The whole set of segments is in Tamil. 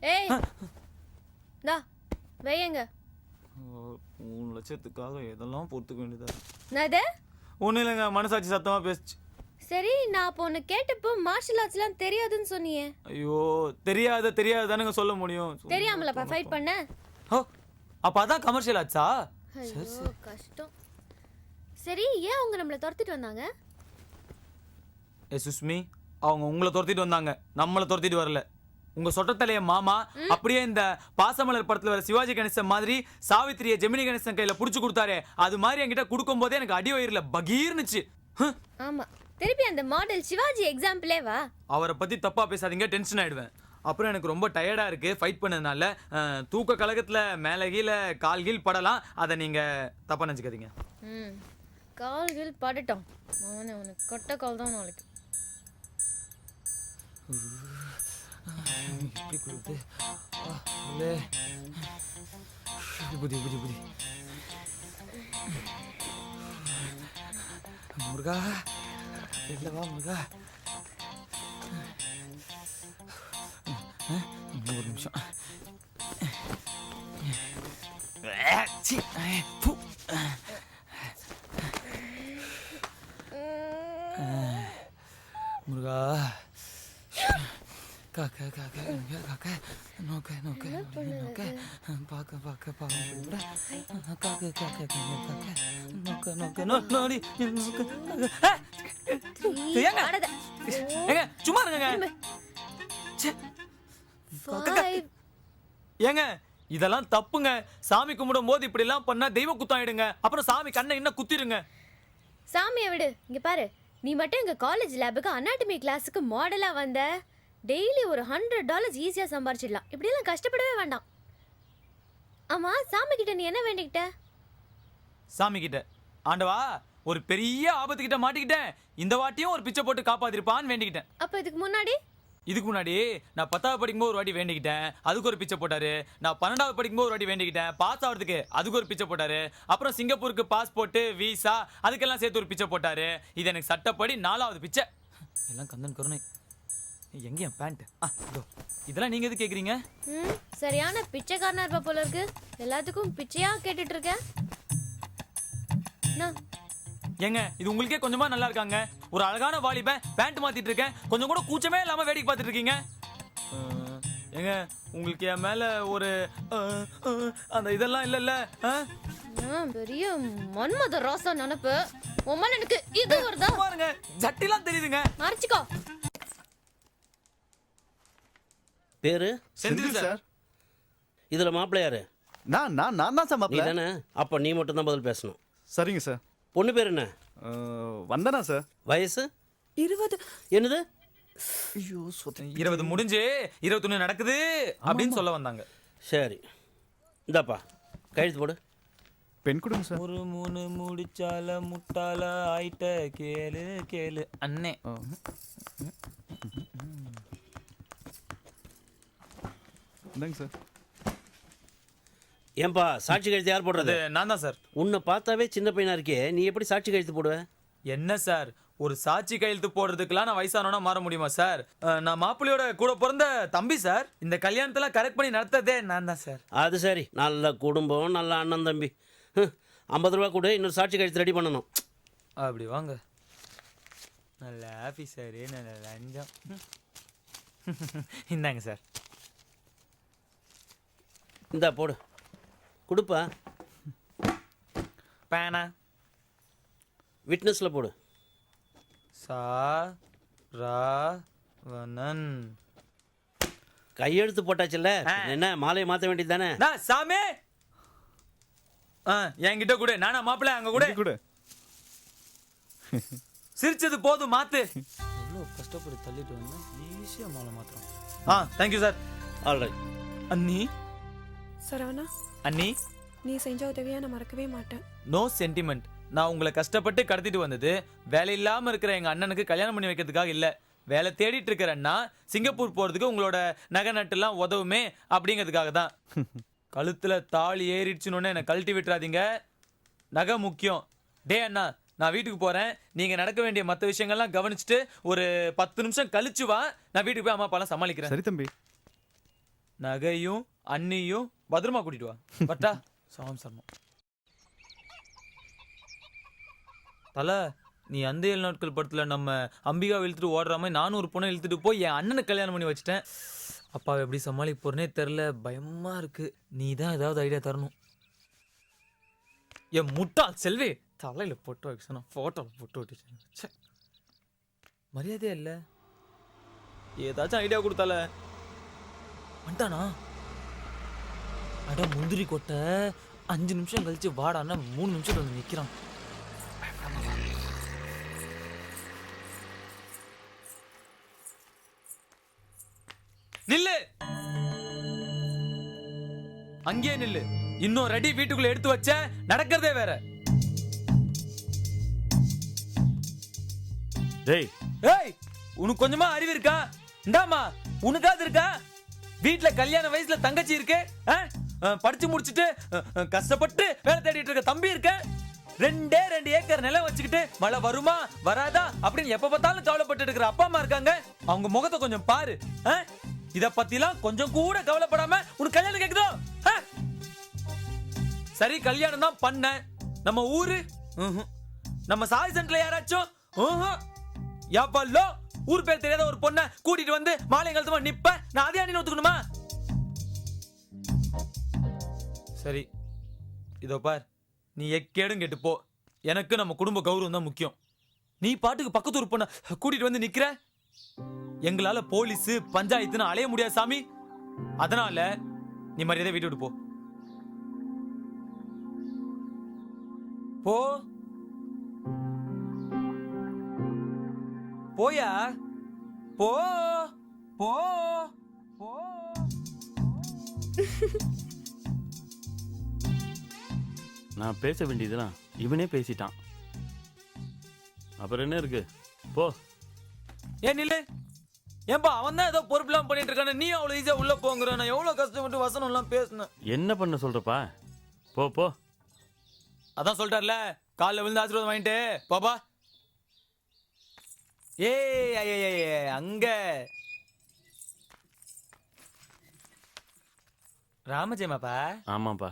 ஏய் டா வையங்க 3 லட்சத்துக்காக எதெல்லாம் பொறுத்துக்க வேண்டியதா. என்னது? ஒன்றும் இல்லைங்க, மனசாட்சி சத்தமா பேசுச்சு. சரி, நான் அப்போ உன்னை கேட்டப்போ மார்ஷல் ஆர்ட்ஸ்லாம் தெரியாதுன்னு சொன்னியே. ஐயோ தெரியாதானுங்க சொல்ல முடியும். தெரியாமலப்பா ஃபைட் பண்ண. ஓ அப்போ அதான் கமர்ஷியல் ஆச்சா? ஐயோ கஷ்டம். சரி, ஏன் அவங்க நம்மளை துரத்திட்டு வந்தாங்க? சுஷ்மி, அவங்க உங்களை துரத்திட்டு வந்தாங்க, நம்மளை துரத்திட்டு வரல. உங்க சொட்டத்தலைய மாமா அப்படியே இந்த பாசமலர் படத்துல வர சிவாஜி கணேசன் மாதிரி சாவித்திரிய ஜெமினி கணேசன் கையில புடிச்சு கொடுத்தாரு. அது மாதிரி என்கிட்ட கொடுக்கும் போதே எனக்கு அடி வயிறுல பகீர்னுச்சு. ஆமா, திருப்பி அந்த மாடல் சிவாஜி எக்ஸாம்பிளே வா. அவரை பத்தி தப்பா பேசாதீங்க, டென்ஷன் ஆயிடுவேன். அப்புறம் எனக்கு ரொம்ப டயர்டா இருக்கு ஃபைட் பண்ணதுனால. தூக்க கலகத்துல மேல கீழ கால் கீழ் படலாம், அதை நீங்க தப்பா நினைச்சுக்காதீங்க. கால் கீழ் படட்டும், அவனை உனக்கு கொட்ட கால் தான் நாளைக்கு. எப்படி கொடுத்து புதி புதி புதி முருகா, இல்லவா முருகா, ஒரு நிமிஷம். முருகா, காக்க காக்க காக்க நோக்க நோக்க நோக்க பாக்க பாக்க பாக்க காக்க காக்க காக்க நோக்க நோக்க நோடி ஏங்க சும்மா இருங்க. ஏங்க இதெல்லாம் தப்புங்க. சாமி கும்பிடும் போது இப்படி எல்லாம் பண்ணா தெய்வ குத்தாயிடுங்க. அப்புறம் சாமி கண்ணை என்ன குத்திடுங்க. சாமியை விடு, இங்க பாரு. நீ மட்டும் எங்க காலேஜ் லேபுக்கு அனாட்டமி கிளாஸுக்கு மாடலா வந்த, டெய்லி ஒரு $100 ஈஸியா சம்பாரிச்சிடலாம். இப்படியெல்லாம் கஷ்டப்படவே வேண்டாம். ஆமா, சாமி கிட்ட நீ என்ன வேண்டிக்கிட்ட? சாமி கிட்ட, ஆண்டவா ஒரு பெரிய ஆபத்து கிட்ட மாட்டிக்கிட்டேன், இந்த வாட்டியும் ஒரு பிச்சை போட்டு காப்பாத்திருப்பான்னு வேண்டிக்கிட்டேன். அப்ப இதுக்கு முன்னாடி நான் 10வது படிக்கும்போது ஒரு வாட்டி வேண்டிக்கிட்டேன், அதுக்கு ஒரு பிச்சை போட்டாரு. நான் 12வது படிக்கும்போது ஒரு வாட்டி வேண்டிக்கிட்டேன், பாஸ் ஆகிறதுக்கு, அதுக்கு ஒரு பிச்சை போட்டாரு. அப்புறம் சிங்கப்பூருக்கு பாஸ்போர்ட் விசா அதுக்கெல்லாம் சேர்த்து ஒரு பிச்சை போட்டாரு. இது எனக்கு சட்டப்படி 4வது பிச்சை. எல்லாம் கந்தன் கருணை. எங்க என் பேண்ட்? இதெல்லாம் நீங்க எது கேக்குறீங்க? சரியான பிச்சைக்காரனா இருப்ப போல இருக்கு. எல்லாத்துக்கும் பிச்சையா கேட்டுட்டு இருக்க. ஏங்க இது உங்களுக்கே கொஞ்சமா நல்லா இருக்காங்க. ஒரு அழகான வாலிபன் பேண்ட் மாத்திட்டு இருக்கேன், கொஞ்சம் கூட கூச்சமே இல்லாம வேடிக்கை பார்த்துட்டு இருக்கீங்க. ஏங்க உங்களுக்கு என் மேல ஒரு அந்த இதெல்லாம் இல்லல்ல? பெரிய மன்மத ராசா நினைப்பு. உம்மா எனக்கு இது வருதா பாருங்க, ஜட்டிலாம் தெரியுதுங்க. மறைச்சுக்கோ. பேரு செந்தில் சார். இதுல மாப்பிள்ளை யாரு? நான் தான் சார் மாப்பிள்ளை. நீ தானே? அப்ப நீ மட்டும் தான் பதில் பேசணும். சரிங்க சார். பொண்ணு பேர் என்ன? வந்தனா சார். வயசு 20. என்னது? ஐயோ 20 முடிஞ்சு 21 நடக்குது அப்படின்னு சொல்ல வந்தாங்க. சரி, இந்தாப்பா கையெழுத்து போடு. பெண் கொடுங்க சார். ஒரு 3 முடிச்சால முட்டால ஆயிட்ட கேளு கேளு அண்ணே. இந்தாங்க சார். ஏன்பா சாட்சி கழுத்து யார் போடுறது? நான் தான் சார். உன்னை பார்த்தாவே சின்ன பையனா இருக்கே, நீ எப்படி சாட்சி கழுத்து போடுவ? என்ன சார், ஒரு சாட்சி கையெழுத்து போடுறதுக்கெல்லாம் நான் வயசானோன்னா மாற முடியுமா சார்? நான் மாப்பிள்ளையோட கூட பிறந்த தம்பி சார். இந்த கல்யாணத்தெல்லாம் கரெக்ட் பண்ணி நடத்ததே நான் தான் சார். அது சரி, நல்ல குடும்பம், நல்ல அண்ணன் தம்பி. 50 ரூபா கூட இன்னொரு சாட்சி கழுத்து ரெடி பண்ணணும். அப்படி வாங்க. நல்ல ஆஃபீஸரு, நல்ல லஞ்சம். இந்தாங்க சார். இந்தா போடு, கொடுப்பா. பேனா விட்னஸ்ல போடு. சாரவணன். கையெழுத்து போட்டாச்சுல்ல, என்ன மாலையை மாற்ற வேண்டியது தானே? சாமி என்கிட்ட கூட, நானா மாப்பிள்ளை அங்க கூட கூட சிரிச்சது போதும், மாத்து. எவ்வளோ கஷ்டப்பட்டு தள்ளிட்டு வந்தா ஈஸியா மாலை மாத்திரம். Thank you sir. ஆல்ரைட். அண்ணி சரவணா, அண்ணி, நீ செஞ்ச உதவியை நான் மறக்கவே மாட்டேன். No sentiment. நான் உங்களை கஷ்டப்பட்டு கடத்திட்டு வந்தது வேலை இல்லாம இருக்கிற எங்க அண்ணனுக்கு கல்யாணம் பண்ணி வைக்கிறதுக்காக இல்ல. வேலை தேடிட்டு இருக்கிற அண்ணா சிங்கப்பூர் போறதுக்கு உங்களோட நகை நட்டுலாம் உதவுமே அப்படிங்கிறதுக்காக தான். கழுத்துல தாலி ஏறிடுச்சுன்னு என்னை கழட்டி விட்டுறாதீங்க. நகை முக்கியம். டே அண்ணா, நான் வீட்டுக்கு போறேன். நீங்க நடக்க வேண்டிய மற்ற விஷயங்கள்லாம் கவனிச்சுட்டு ஒரு 10 நிமிஷம் கழிச்சு வா. நான் வீட்டுக்கு போய் அம்மா அப்பாலாம் சமாளிக்கிறேன். சரி தம்பி. நகையும் அண்ணியும் பத்திரமா கூட்டிட்டு வா பட்டா சாம் சர்மா தல நீ அந்த 7 நாட்கள் படத்துல நம்ம அம்பிகா இழுத்துட்டு ஓடுற மாதிரி நானும் ஒரு பொண்ணை இழுத்துட்டு போய் என் அண்ணனுக்கு கல்யாணம் பண்ணி வச்சிட்டேன். அப்பாவை எப்படி சமாளிக்க போறேனே தெரில, பயமா இருக்கு. நீ தான் ஏதாவது ஐடியா தரணும். என் முட்டாள் செல்வி தலையில போட்டு வைக்கணும், போட்டோவில் போட்டு விட்டுச்சு. மரியாதையே இல்லை. ஏதாச்சும் ஐடியா கொடுத்தால வந்துட்டானா? அட முந்திரி கொட்டை 5 நிமிஷம் கழிச்சு வாடான்னா 3 நிமிஷத்துல வந்து நிக்கிறான். நில்லு, அங்கே நில்லு. இன்னும் ரெடி வீட்டுக்குள்ள எடுத்து வச்ச, நடக்கிறதே வேற. டேய் ஏய், உனக்கு கொஞ்சமா அறிவு இருக்கா? இந்தாமா உனக்காவது இருக்கா? வீட்டுல கல்யாண வயசுல தங்கச்சி இருக்கு, படிச்சு முடிச்சுட்டு கஷ்டப்பட்டு வேலை தேடிட்டு இருக்க தம்பி இருக்க, 2 ஏக்கர் நிலம் வச்சுக்கிட்டு மழை வருமா வராதா அப்படின்னு எப்ப பார்த்தாலும் கவலைப்பட்டு இருக்கிற அப்பா அம்மா இருக்காங்க. அவங்க முகத்தை கொஞ்சம் பாரு. இத பத்திலாம் கொஞ்சம் கூட கவலைப்படாம உனக்கு கல்யாணம் கேக்குதோ? சரி, கல்யாணம் தான் பண்ண. நம்ம ஊரு நம்ம சாய் சென்டர்ல யாராச்சும் யாப்பல்லோ ஊர் பேர் தெரியாத ஒரு பொண்ணை கூட்டிட்டு வந்து மாலை கழுத்துமா நிப்ப, நான் அதே அண்ணி ஒத்துக்கணுமா? சரி, இதோ பார், நீ எக்கேடும் கேட்டு போ. எனக்கு நம்ம குடும்ப கௌரவம் தான் முக்கியம். நீ பாட்டுக்கு பக்கத்து ஊர் பொண்ணை கூட்டிட்டு வந்து நிக்கிற. எங்களால போலீஸ் பஞ்சாயத்துன்னு அலைய முடியாது சாமி. அதனால நீ மரியாதை வீட்டு விட்டு போ. போ போயா, போ போ போ. நான் பேச வேண்டியதுலாம் இவனே பேசிட்டான். அப்புறம் என்ன இருக்கு, போ. ஏன் நில்லு. ஏன்பா அவன் தான் ஏதோ பொறுப்புலாம் பண்ணிட்டு இருக்கானே, நீ அவ்வளவு ஈஸியா உள்ள போங்கிற. நான் எவ்வளவு கஷ்டப்பட்டு வசனம் எல்லாம் பேசினேன். என்ன பண்ண சொல்றப்பா? போ போ. அதான் சொல்லிட்டார்ல, காலைல விழுந்து ஆசீர்வாதம் வாங்கிட்டு பாப்பா. ஏய் அங்க ராமஜெயமாப்பா. ஆமாப்பா.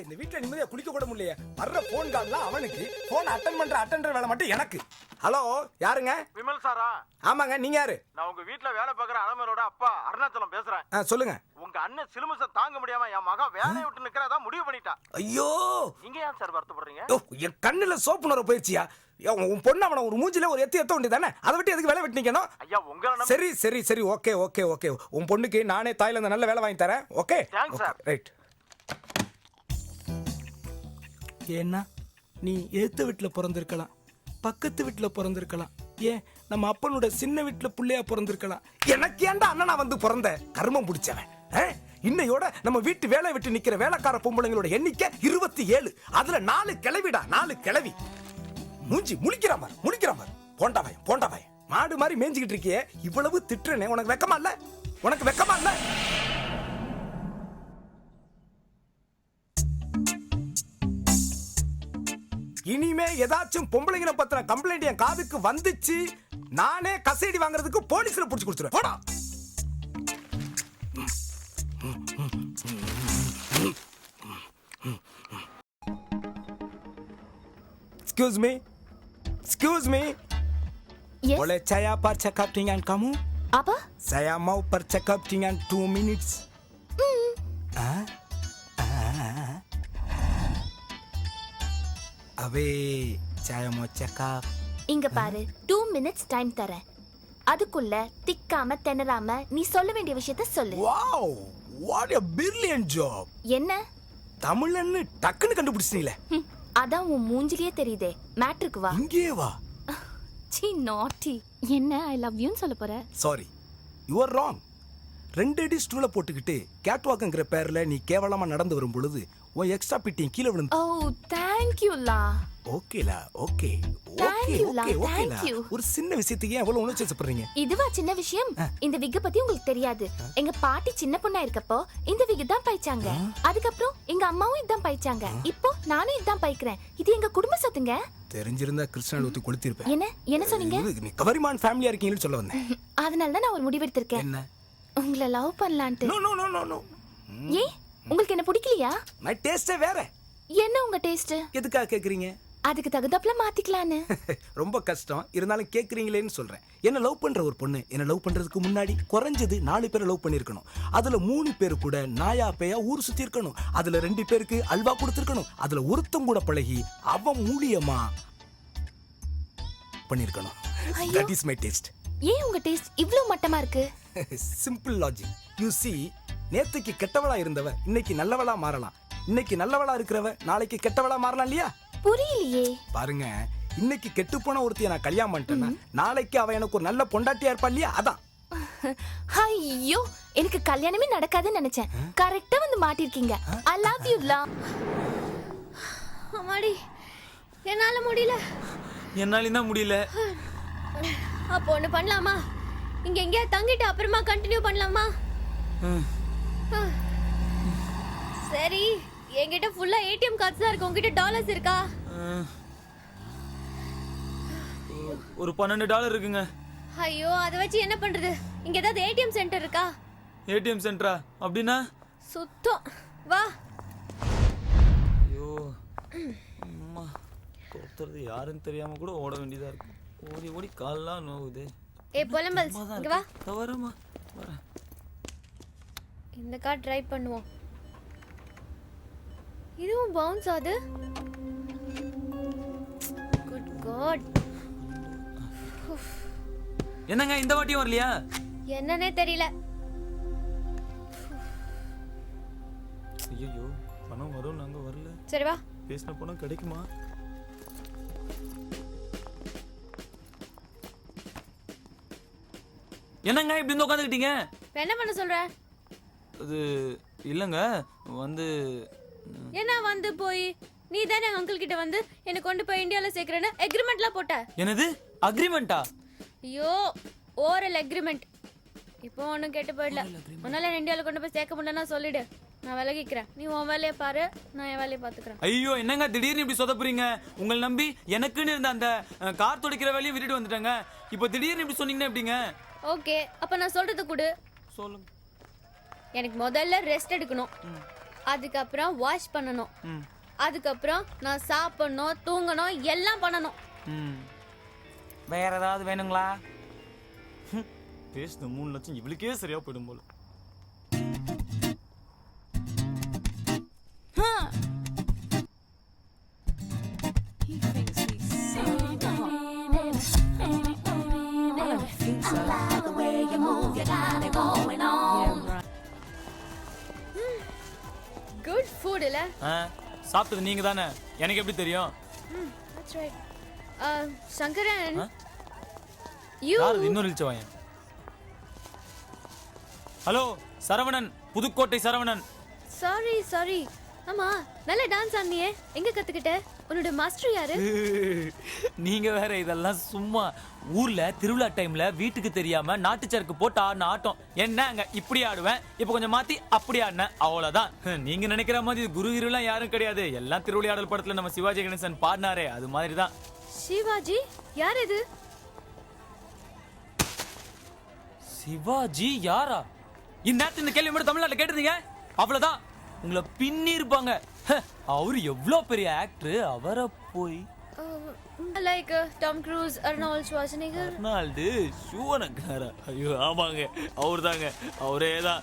இந்த வீட்டுல நிம்மதியா குளிக்க கூட முடியல. வர்ற போன் கால்லாம் அவனுக்கு, போன் அட்டன் பண்ற அட்டெண்டர் வேலை மட்டும் எனக்கு. ஹலோ, யாருங்க? விமல் சாரா? ஆமாங்க, நீங்க யாரு? நான் உங்க வீட்ல வேலை பார்க்குற அலமரோட அப்பா அருணாச்சலம் பேசுறேன். சொல்லுங்க. உங்க அண்ணன் சிலுமச தாங்க முடியாம என் மகன் வேலையை விட்டு நிக்கிறதா முடிவு பண்ணிட்டா. ஐயோ, நீங்க ஏன் சார் வருத்தப்படுறீங்க? என் கண்ணுல சோப்பு நுர போயிடுச்சியா? உன் பொண்ணு அவனை ஒரு மூஞ்சில ஒரு எத்த வேண்டியதானே? அதை விட்டு எதுக்கு வேலை விட்டு நிக்கணும்? ஐயா உங்க சரி சரி சரி, ஓகே ஓகே ஓகே. உன் பொண்ணுக்கு நானே தாய்லாந்து நல்ல வேலை வாங்கி தரேன். Okay, thanks sir. ரைட். ஏன்னா நீ எழுத்த வீட்டுல பிறந்திருக்கலாம், பக்கத்து வீட்டுல பிறந்திருக்கலாம், ஏன் நம்ம அப்பனோட சின்ன வீட்டுல புள்ளையா பிறந்திருக்கலாம். எனக்கு ஏன்டா அண்ணனா வந்து பிறந்த கர்மம் பிடிச்சவன். இன்னையோட நம்ம வீட்டு வேலை விட்டு நிக்கிற வேலைக்கார பொம்பளைங்களோட எண்ணிக்கை 27. அதுல 4 கிளவிடா, 4 கிளவி. மூஞ்சி முழிக்கிறாம போண்டாவாய் மாடு மாதிரி மேய்ஞ்சிக்கிட்டு இருக்கியே, இவ்வளவு திட்டுறனே, உனக்கு வெக்கமா இல்ல? உனக்கு வெக்கமா இல்ல? இனிமே ஏதாச்சும் பொம்பளைங்களை பத்தின கம்ப்ளைண்ட் என் காதுக்கு வந்துச்சு, நானே கசைடி வாங்குறதுக்கு போலீஸ்ல புடிச்சு கொடுத்துருவேன். போடா. Excuse me. Yes. Boleh saya par check up dengan kamu? Apa? Saya mau per check up dengan 2 minutes. Abe, saya mau check up. இங்க பாரு, 2 minutes டைம் தரேன். அதுக்குள்ள திக்காம திணறாம நீ சொல்ல வேண்டிய விஷயத்த சொல்லு. Wow, what a brilliant job. என்ன? தமிழ்ன்னு டக்குன்னு கண்டுபிடிச்சிட்டீங்களே. அதான் உன் மூஞ்சிலேயே தெரியுதே. மேட்ருக்கு வா. இங்கே வா. சீ நாட்டி. என்ன ஐ லவ் யூன்னு சொல்ல போற? Sorry, you are wrong. 2 அடி ஸ்டூல போட்டுக்கிட்டு கேட்வாக்குங்கிற பேர்ல நீ கேவலமா நடந்து வரும் பொழுது உன் எக்ஸ்ட்ரா பிட்டிங் கீழே விழுந்து. ஓ தேங்க்யூலா. ஓகேலா okay Thank okay you, La. Okay ஓகேலா. Thank you. ஒரு சின்ன விஷயத்துக்கு ஏன் அவ்வளவு உணர்ச்சி வசப்படுறீங்க? இதுவா சின்ன விஷயம்? இந்த விக்க பத்தி உங்களுக்கு தெரியாது. எங்க பாட்டி சின்ன பொண்ணா இருக்கப்போ இந்த விக்கு தான் பைச்சாங்க. அதுக்கப்புறம் எங்க அம்மாவும் இதான் பைச்சாங்க. இப்போ நானும் இதான் பைக்கிறேன். இது எங்க குடும்ப சொத்துங்க. தெரிஞ்சிருந்தா கிருஷ்ணால ஊத்தி கொளுத்திருப்பேன். என்ன சொன்னீங்க? இது நீ கவரிமான் ஃபேமிலியா இருக்கீங்கன்னு சொல்ல வந்தேன். அதனால தான் நான் ஒரு முடிவெடுத்திருக்கேன். என்ன? உங்களை லவ் பண்ணலான்ட்டு. No no no no no. ஏன் உங்களுக்கு என்ன பிடிக்கலையா? மை டேஸ்டே வேற. என்ன உங்க டேஸ்ட்? எதுக்காக கேக்குறீங்க? அதுக்கு தகுந்தாப்புல மாத்திக்கலான்னு. ரொம்ப கஷ்டம் இருந்தாலும் கேக்குறீங்களேன்னு சொல்றேன். என்ன லவ் பண்ற ஒரு பொண்ணு என்ன லவ் பண்றதுக்கு முன்னாடி குறைஞ்சது 4 பேரை லவ் பண்ணிருக்கணும். அதுல 3 பேரு கூட நாயா பேயா ஊர் சுத்தி இருக்கணும். அதுல 2 பேருக்கு அல்வா கொடுத்திருக்கணும். அதுல ஒருத்தம் கூட பழகி அவன் மூலியமா பண்ணிருக்கணும். ஐயோ. That is my taste. ஏன் உங்க டேஸ்ட் இவ்ளோ மட்டமா இருக்கு? Simple logic. யூ see நேத்துக்கு கெட்டவளா இருந்தவ இன்னைக்கு நல்லவளா மாறலாம். இன்னைக்கு நல்லவளா இருக்கிறவ நாளைக்கு கெட்டவளா மாறலாம் இல்லையா? புரியலையே. பாருங்க, இன்னைக்கு கெட்டு போன ஒருத்திய நான் கல்யாணம் பண்ணிட்டேன்னா நாளைக்கு அவ எனக்கு ஒரு நல்ல பொண்டாட்டியா இருப்பா இல்லையா? அதான். ஐயோ எனக்கு கல்யாணமே நடக்காதுன்னு நினைச்சேன். கரெக்டா வந்து மாட்டிருக்கீங்க. ஐ லவ் யூ லா. அம்மாடி என்னால முடியல. என்னாலும் தான் முடியல. அப்போ ஒண்ணு பண்ணலாமா? இங்க எங்கேயா தங்கிட்டு அப்புறமா கண்டினியூ பண்ணலாமா? சரி, என்கிட்ட ஃபுல்லா ஏடிஎம் கார்ட்ஸ் தான் இருக்கு. உங்ககிட்ட டாலர்ஸ் இருக்கா? ஒரு $12 இருக்குங்க. ஐயோ, அதை வச்சு என்ன பண்றது? இங்க ஏதாவது ஏடிஎம் சென்டர் இருக்கா? ஏடிஎம் சென்டரா? அப்படின்னா சுத்தம். வா. ஐயோ அம்மா, தோத்துறது யாருன்னு தெரியாம கூட ஓட வேண்டியதா இருக்கு. ஓடி ஓடி கால்லாம் நோவுது. ஏ பொலம்பல்ஸ், இங்க வா. தவறமா வரேன். இந்த கார்டு ட்ரை பண்ணுவோம். இதுவும் பவுன்ஸ் ஆகுது. Good God. என்னங்க இந்த வாட்டியும் வரலையா? என்னன்னே தெரியல. ஐயோ, பணம் வரும், நாங்க வரல. சரி வா. பேசின பணம் கிடைக்குமா? என்னங்க இப்படி வந்து உட்காந்துக்கிட்டீங்க? என்ன பண்ண சொல்ற? அது இல்லைங்க, வந்து என்ன வந்து போய் நீ தானே அங்கிள் கிட்ட வந்து என்ன கொண்டு போய் இந்தியால சேர்க்கறேன்னு அக்ரிமெண்ட்லாம் போட்ட. என்னது அக்ரிமெண்டா? ஐயோ, ஓரல் அக்ரிமெண்ட். இப்போ ஒன்றும் கேட்டு போயிடல. உன்னால இந்தியாவில் கொண்டு போய் சேர்க்க முடியலன்னா சொல்லிடு, நான் விலகிக்கிறேன். நீ உன் வேலையை பாரு, நான் என் வேலையை பார்த்துக்கிறேன். ஐயோ, என்னங்க திடீர்னு இப்படி சொதப்புறீங்க? உங்களை நம்பி எனக்குன்னு இருந்த அந்த கார் துடைக்கிற வேலையை விட்டுட்டு வந்துட்டேங்க. இப்போ திடீர்னு இப்படி சொன்னீங்கன்னா எப்படிங்க? ஓகே, அப்போ நான் சொல்றது கொடு. சொல்லுங்க. எனக்கு முதல்ல ரெஸ்ட் எடுக்கணும், அதுக்கப்புறம் வாஷ் பண்ணணும், அதுக்கப்புறம் நான் சாப்பிடணும், தூங்கணும், எல்லாம் பண்ணணும். வேற ஏதாவது வேணுங்களா? பேசுன 3 லட்சம் இவளுக்கே சரியா போயிடும் போல. குட் ஃபுட் இல்ல? சாப்பிட்டது நீங்க தானே, எனக்கு எப்படி தெரியும்? That's right. சங்கரன், you. யார் இன்னொரு இழுச்சவாயன்? ஹலோ, சரவணன், புதுக்கோட்டை சரவணன். சாரி. ஆமா, நல்ல டான்ஸ் ஆடுனியே, எங்க கத்துக்கிட்ட? உன்னோட மாஸ்டர் யாரு? நீங்க வேற, இதெல்லாம் சும்மா ஊர்ல திருவிழா டைம்ல வீட்டுக்கு தெரியாம நாட்டுச்சருக்கு போட்டு ஆடின ஆட்டம். என்னங்க இப்படி ஆடுவேன், இப்ப கொஞ்சம் மாத்தி அப்படி ஆடினேன், அவ்வளவுதான். நீங்க நினைக்கிற மாதிரி குரு ஹீரோலாம் யாரும் கிடையாது. எல்லாம் திருவிளையாடல் படத்துல நம்ம சிவாஜி கணேசன் பாடினாரே, அது மாதிரி தான். சிவாஜி? யார் இது? சிவாஜி யாரா? இந்நேரத்து இந்த கேள்வி மட்டும் தமிழ்நாட்டில் கேட்டிருந்தீங்க, அவ்வளவுதான், உங்களை பின்னி இருப்பாங்க. அவரு எவ்வளவு பெரிய ஆக்டர், அவரை போய் like Tom Cruise, Arnold Schwarzenegger. Arnold ஷூவனக்காரா? ஐயோ ஆமாங்க, அவர்தாங்க, அவரே தான்.